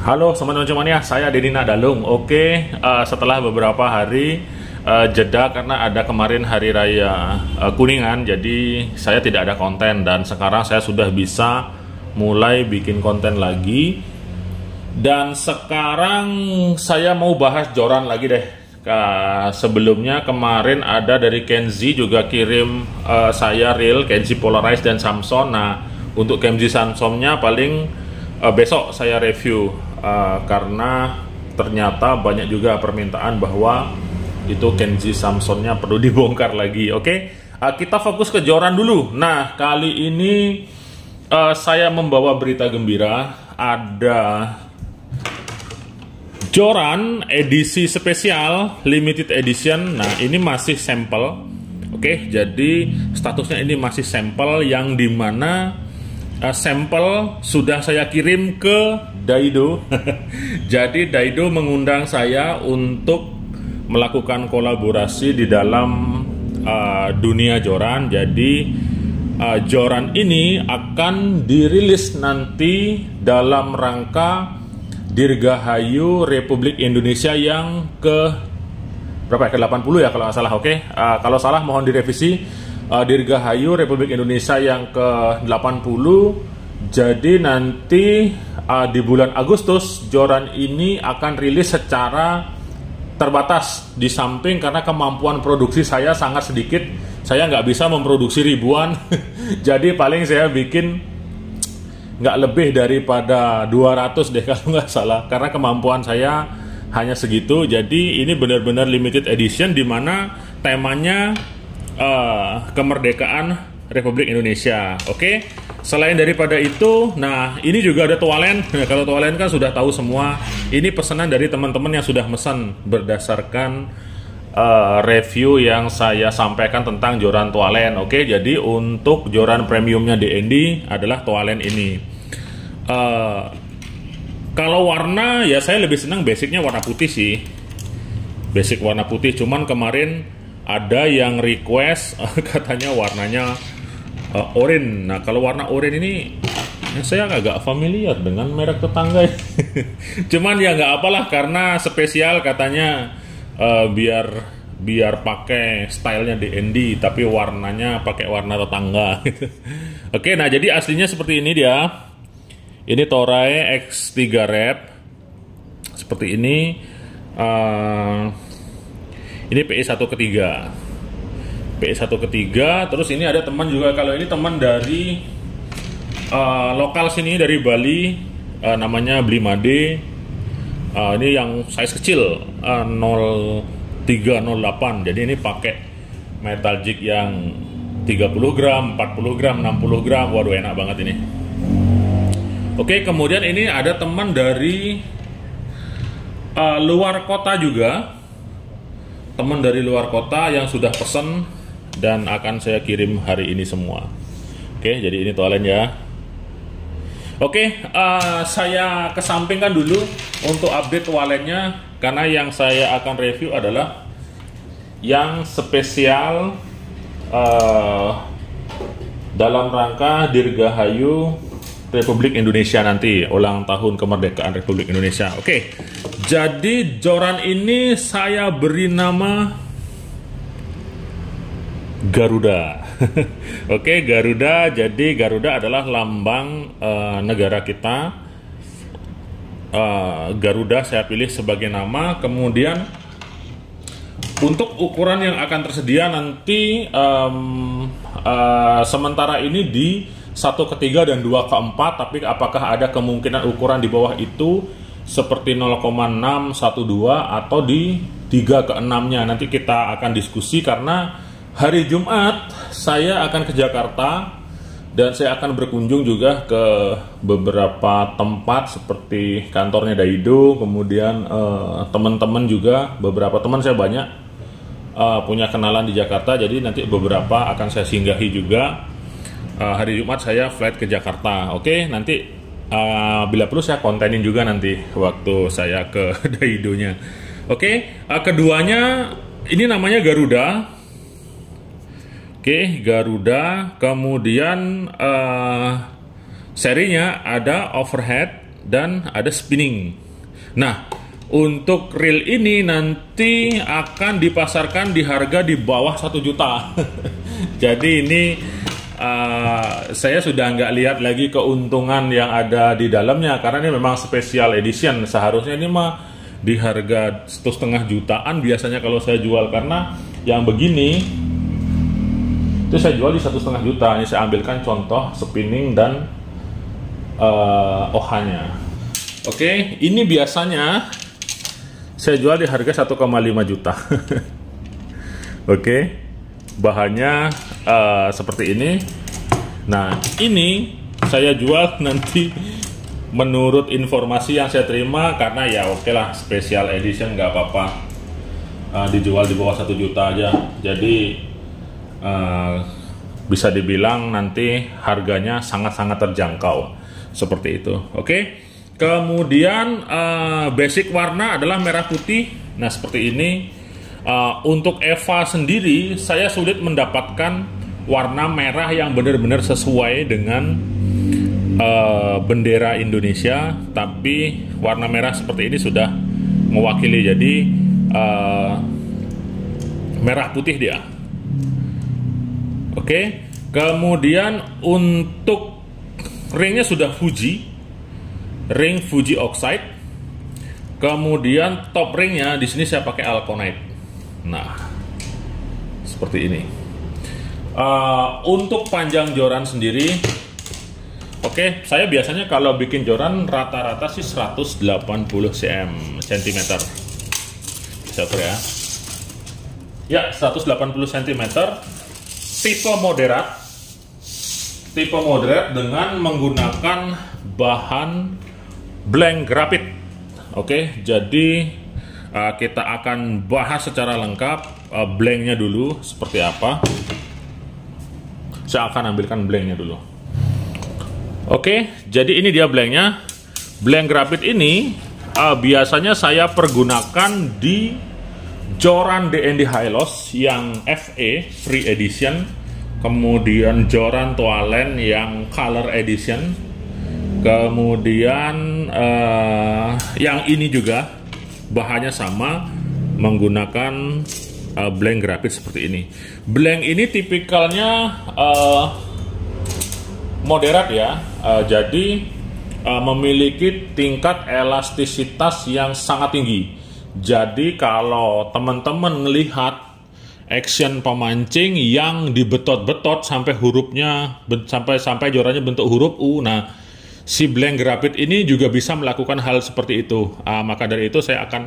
Halo teman-teman ya, saya Denny Nadalung. Oke, setelah beberapa hari jeda karena ada kemarin hari raya Kuningan, jadi saya tidak ada konten dan sekarang saya sudah bisa mulai bikin konten lagi. Dan sekarang saya mau bahas joran lagi deh. Sebelumnya kemarin ada dari Kenzi juga kirim saya reel Kenzi Polarized dan Samson. Nah, untuk Kenzi Samsonnya paling besok saya review karena ternyata banyak juga permintaan bahwa itu Kenzi Samsonnya perlu dibongkar lagi. Oke, kita fokus ke joran dulu. Nah, kali ini saya membawa berita gembira. Ada joran edisi spesial limited edition. Nah, ini masih sampel. Oke, jadi statusnya ini masih sampel yang dimana sampel sudah saya kirim ke Daido. Jadi Daido mengundang saya untuk melakukan kolaborasi di dalam dunia joran. Jadi joran ini akan dirilis nanti dalam rangka Dirgahayu Republik Indonesia yang ke berapa ya? Ke 80 ya kalau nggak salah. Oke, kalau salah mohon direvisi. Dirgahayu Republik Indonesia yang ke-80. Jadi nanti di bulan Agustus joran ini akan rilis secara terbatas. Di samping karena kemampuan produksi saya sangat sedikit, saya nggak bisa memproduksi ribuan. Jadi paling saya bikin nggak lebih daripada 200 deh kalau nggak salah, karena kemampuan saya hanya segitu. Jadi ini benar-benar limited edition di mana temanya kemerdekaan Republik Indonesia. Oke, selain daripada itu, nah ini juga ada toalen. Kalau toalen kan sudah tahu semua. Ini pesanan dari teman-teman yang sudah pesan berdasarkan review yang saya sampaikan tentang joran toalen. Oke, jadi untuk joran premiumnya DND adalah toalen ini. Kalau warna ya saya lebih senang basicnya warna putih sih. Basic warna putih. Cuman kemarin ada yang request katanya warnanya oranye. Nah, kalau warna oranye ini saya agak familiar dengan merek tetangga. Cuman ya nggak apalah karena spesial katanya, biar pakai stylenya DND tapi warnanya pakai warna tetangga. Oke, nah jadi aslinya seperti ini dia. Ini Toray X3 Red seperti ini. Ini PE1 ketiga. PE1 ketiga. Terus ini ada teman juga, kalau ini teman dari lokal sini dari Bali, namanya Blimade. Ini yang size kecil, 0308. Jadi ini pakai metal jig yang 30 gram, 40 gram, 60 gram. Waduh, enak banget ini. Oke, kemudian ini ada teman dari luar kota juga. Teman dari luar kota yang sudah pesen dan akan saya kirim hari ini semua. Oke, jadi ini toalen ya. Oke, saya kesampingkan dulu untuk update toalennya karena yang saya akan review adalah yang spesial dalam rangka Dirgahayu Republik Indonesia nanti, ulang tahun kemerdekaan Republik Indonesia. Oke, jadi joran ini saya beri nama Garuda. Oke, Garuda. Jadi Garuda adalah lambang negara kita. Garuda saya pilih sebagai nama. Kemudian untuk ukuran yang akan tersedia nanti sementara ini di 1/3 dan 2/4, tapi apakah ada kemungkinan ukuran di bawah itu seperti 0,612 atau di 3/6-nya, nanti kita akan diskusi karena hari Jumat saya akan ke Jakarta dan saya akan berkunjung juga ke beberapa tempat seperti kantornya Daido, kemudian teman-teman juga, beberapa teman saya banyak punya kenalan di Jakarta, jadi nanti beberapa akan saya singgahi juga. Hari Jumat saya flight ke Jakarta. Oke, nanti bila perlu saya kontenin juga nanti waktu saya ke Daidonya. Oke, keduanya ini namanya Garuda. Oke, Garuda. Kemudian serinya ada overhead. dan ada spinning. Nah, untuk reel ini nanti akan dipasarkan di harga di bawah 1 juta. Jadi ini saya sudah nggak lihat lagi keuntungan yang ada di dalamnya, karena ini memang special edition. Seharusnya ini mah di harga 1,5 jutaan biasanya kalau saya jual, karena yang begini itu saya jual di 1,5 juta. Ini saya ambilkan contoh spinning dan OH-nya. Oke, ini biasanya saya jual di harga 1,5 juta. Oke, bahannya seperti ini. Nah, ini saya jual nanti menurut informasi yang saya terima, karena ya oke lah, special edition nggak apa-apa, dijual di bawah 1 juta aja. Jadi bisa dibilang nanti harganya sangat-sangat terjangkau seperti itu. Oke. Kemudian basic warna adalah merah putih. Nah, seperti ini. Untuk Eva sendiri saya sulit mendapatkan warna merah yang benar-benar sesuai dengan bendera Indonesia, tapi warna merah seperti ini sudah mewakili. Jadi merah putih dia. Oke. Kemudian untuk ringnya sudah Fuji, ring Fuji oxide. Kemudian top ringnya di sini saya pakai Alconite. Nah, seperti ini. Untuk panjang joran sendiri, oke, saya biasanya kalau bikin joran rata-rata sih 180 cm. Sorry ya. Ya, 180 cm. Tipe moderat dengan menggunakan bahan blank grafit. Oke, jadi kita akan bahas secara lengkap blanknya dulu seperti apa. Saya akan ambilkan blanknya dulu. Oke, jadi ini dia blanknya. Blank grafit ini biasanya saya pergunakan di joran DND Hylos yang FE Free Edition, kemudian joran toalen yang Color Edition, kemudian yang ini juga bahannya sama, menggunakan blank grafit seperti ini. Blank ini tipikalnya moderat ya, jadi memiliki tingkat elastisitas yang sangat tinggi. Jadi kalau teman-teman melihat action pemancing yang dibetot-betot sampai hurufnya sampai jorannya bentuk huruf U, nah si blank grafit ini juga bisa melakukan hal seperti itu. Maka dari itu saya akan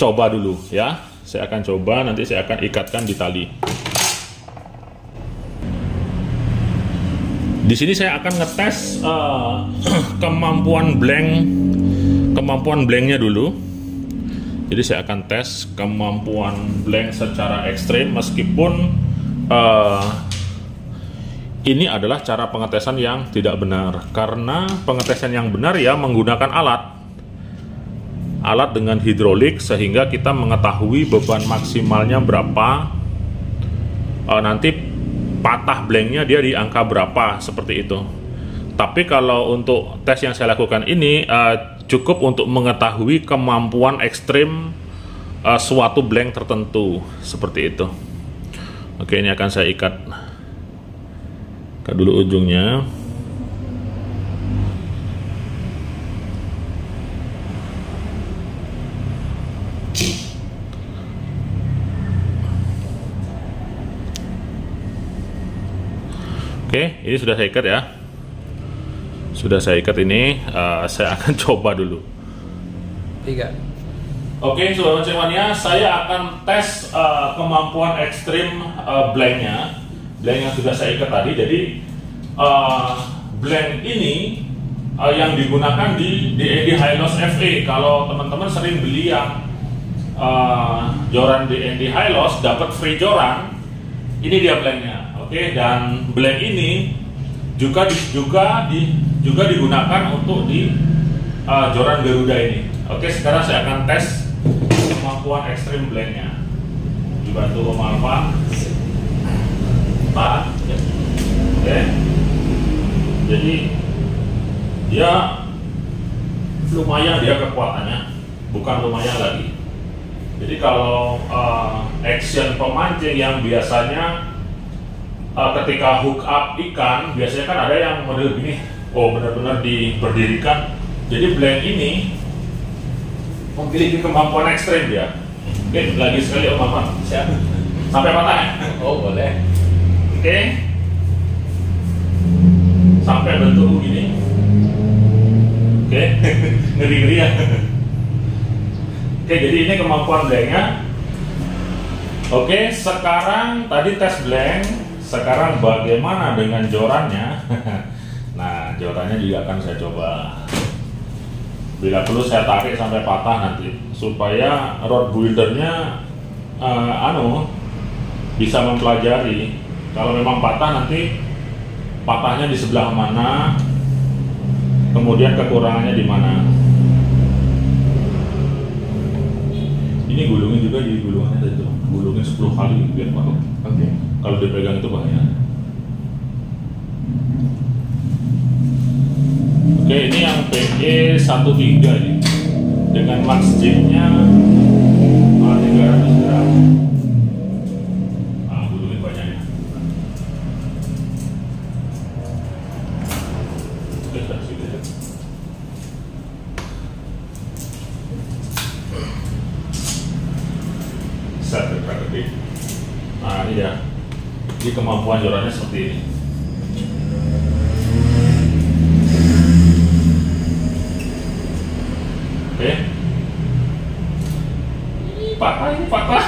coba dulu ya. Saya akan coba, nanti saya akan ikatkan di tali. Di sini saya akan ngetes kemampuan blanknya dulu. Jadi saya akan tes kemampuan blank secara ekstrim, meskipun ini adalah cara pengetesan yang tidak benar. Karena pengetesan yang benar ya menggunakan alat dengan hidrolik, sehingga kita mengetahui beban maksimalnya berapa, nanti patah blanknya dia di angka berapa, seperti itu. Tapi kalau untuk tes yang saya lakukan ini cukup untuk mengetahui kemampuan ekstrim suatu blank tertentu, seperti itu. Oke, ini akan saya ikat dulu ujungnya. Oke, ini sudah saya ikat ya. Sudah saya ikat ini, saya akan coba dulu. 3. Oke, Sobat Mancingmania, saya akan tes kemampuan ekstrim blanknya. Blank yang sudah saya ikat tadi. Jadi blank ini yang digunakan di DND Hylos FE. Kalau teman-teman sering beli yang joran DND Hylos dapat free joran, ini dia blanknya. Oke, dan blank ini juga digunakan untuk di joran Garuda ini. Oke, sekarang saya akan tes kemampuan ekstrim blanknya. Dibantu Om Alfa. Oke. Jadi dia lumayan dia kekuatannya, bukan lumayan lagi. Jadi kalau action pemancing yang biasanya ketika hook up ikan, biasanya kan ada yang model gini, oh benar-benar diberdirikan. Jadi blank ini memiliki kemampuan ekstrim dia. Oke, lagi sekali Om Ahmad. Siap. Sampai patah ya? Oh boleh. Oke. Sampai bentuk begini. Oke, ngeri-ngeri ya. Oke, jadi ini kemampuan blanknya. Oke, sekarang tadi tes blank. Sekarang bagaimana dengan jorannya? Nah, jorannya juga akan saya coba. Bila perlu saya tarik sampai patah nanti, supaya rod buildernya bisa mempelajari. Kalau memang patah nanti patahnya di sebelah mana, kemudian kekurangannya di mana. Ini gulungin juga di gulungannya itu, gulungin 10 kali biar patuh. Oke. Kalau dipegang itu bahaya. Oke, ini yang PE 13 ini dengan max jignya 300 gram. Nah, gulungin banyaknya. Oke, sudah segitu ya. Set gede. Nah, ini ya. Jadi kemampuan jorannya seperti ini. Oke. Ini patah.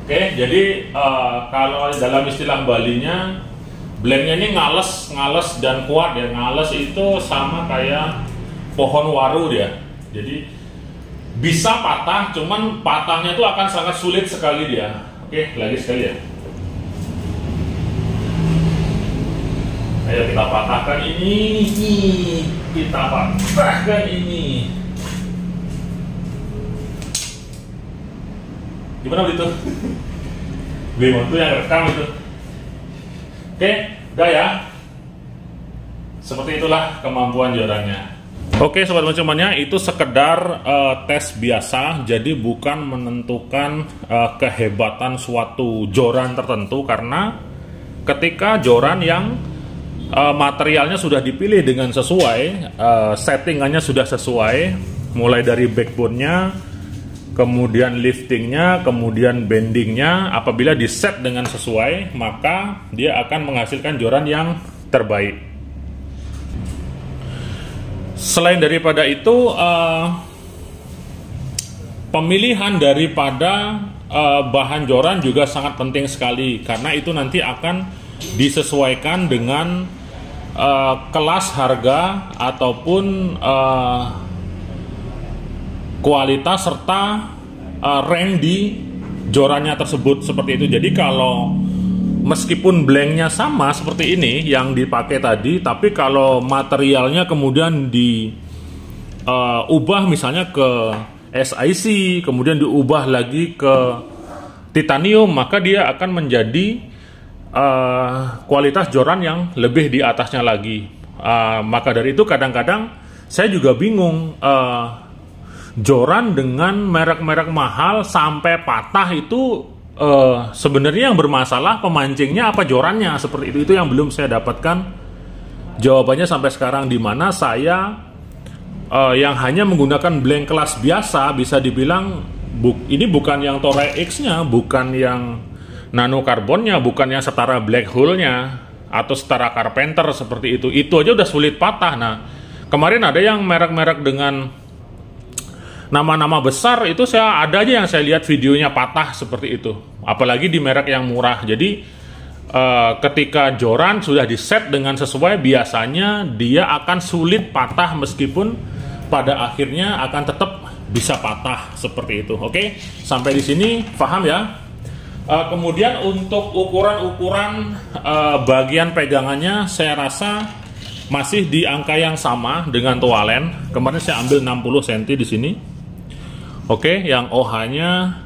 Oke, jadi kalau dalam istilah Balinya, blanknya ini ngales dan kuat ya. Ngales itu sama kayak pohon waru dia. Jadi bisa patah, cuman patahnya itu akan sangat sulit sekali dia. Oke, lagi sekali ya. Ayo kita patahkan ini. Kita patahkan ini. Gimana begitu? Bimo itu yang rekam itu. Oke, udah ya. Seperti itulah kemampuan jorannya. Oke sobat mencumannya, itu sekedar tes biasa, jadi bukan menentukan kehebatan suatu joran tertentu, karena ketika joran yang materialnya sudah dipilih dengan sesuai, settingannya sudah sesuai, mulai dari backbone-nya, kemudian liftingnya, kemudian bendingnya, apabila di set dengan sesuai, maka dia akan menghasilkan joran yang terbaik. Selain daripada itu, pemilihan daripada bahan joran juga sangat penting sekali, karena itu nanti akan disesuaikan dengan kelas harga ataupun kualitas serta rank di jorannya tersebut, seperti itu. Jadi kalau meskipun blanknya sama seperti ini yang dipakai tadi, tapi kalau materialnya kemudian diubah misalnya ke SiC, kemudian diubah lagi ke titanium, maka dia akan menjadi kualitas joran yang lebih di atasnya lagi. Maka dari itu kadang-kadang saya juga bingung, joran dengan merek-merek mahal sampai patah itu sebenarnya yang bermasalah pemancingnya apa jorannya, seperti itu yang belum saya dapatkan jawabannya sampai sekarang, di mana saya yang hanya menggunakan blank kelas biasa, bisa dibilang ini bukan yang Toray X-nya, bukan yang nano karbonnya, bukan yang setara black hole-nya atau setara Carpenter seperti itu aja udah sulit patah. Nah, kemarin ada yang merek-merek dengan nama-nama besar itu ada aja yang saya lihat videonya patah seperti itu, apalagi di merek yang murah. Jadi ketika joran sudah diset dengan sesuai, biasanya dia akan sulit patah, meskipun pada akhirnya akan tetap bisa patah seperti itu. Oke, sampai di sini paham ya? Kemudian untuk ukuran-ukuran bagian pegangannya, saya rasa masih di angka yang sama dengan Toalen. Kemarin saya ambil 60 cm di sini. Oke, yang OH-nya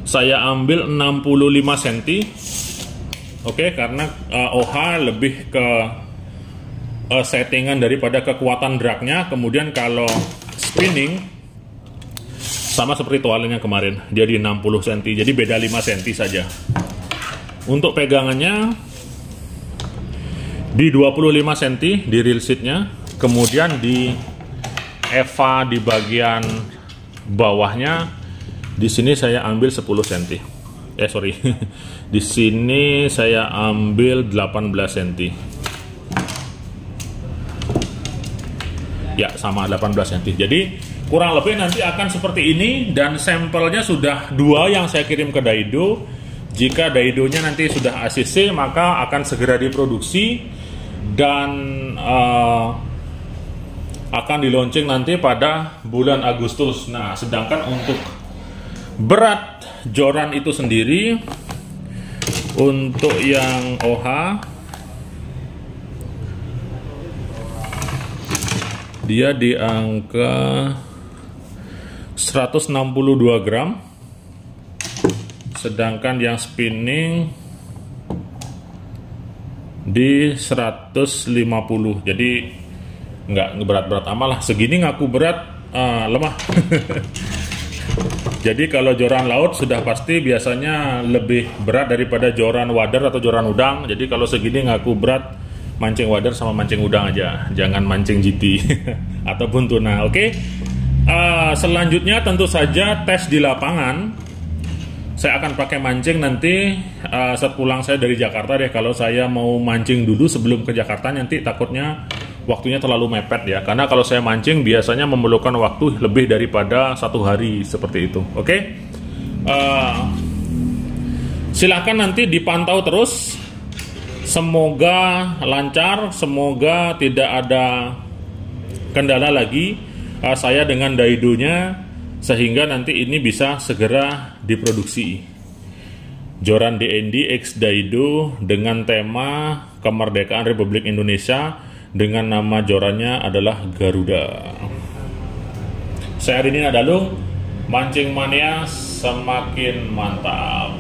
saya ambil 65 cm. Oke, karena OH lebih ke settingan daripada kekuatan dragnya. Kemudian kalau spinning sama seperti toiletnya kemarin, dia di 60 cm, jadi beda 5 cm saja. Untuk pegangannya di 25 cm di reel seatnya, kemudian di EVA di bagian bawahnya, di sini saya ambil 10 cm. Sorry, di sini saya ambil 18 cm. Ya, sama 18 cm. Jadi kurang lebih nanti akan seperti ini, dan sampelnya sudah 2 yang saya kirim ke Daido. Jika Daidonya nanti sudah ACC, maka akan segera diproduksi dan akan di launching nanti pada bulan Agustus. Nah, sedangkan untuk berat joran itu sendiri, untuk yang OH dia di angka 162 gram, sedangkan yang spinning di 150. Jadi nggak berat-berat amat lah, segini ngaku berat, lemah. Jadi kalau joran laut sudah pasti biasanya lebih berat daripada joran wader atau joran udang. Jadi kalau segini ngaku berat, mancing wader sama mancing udang aja, jangan mancing GT ataupun tuna. Oke. Selanjutnya tentu saja tes di lapangan. Saya akan pakai mancing nanti saat pulang saya dari Jakarta deh. Kalau saya mau mancing dulu sebelum ke Jakarta, nanti takutnya waktunya terlalu mepet ya. Karena kalau saya mancing biasanya memerlukan waktu lebih daripada 1 hari seperti itu. Oke. Silahkan nanti dipantau terus. Semoga lancar, semoga tidak ada kendala lagi saya dengan Daidonya, sehingga nanti ini bisa segera diproduksi. Joran DND X Daido dengan tema kemerdekaan Republik Indonesia, dengan nama jorannya adalah Garuda. Saya Rini Nadalung, mancing mania semakin mantap.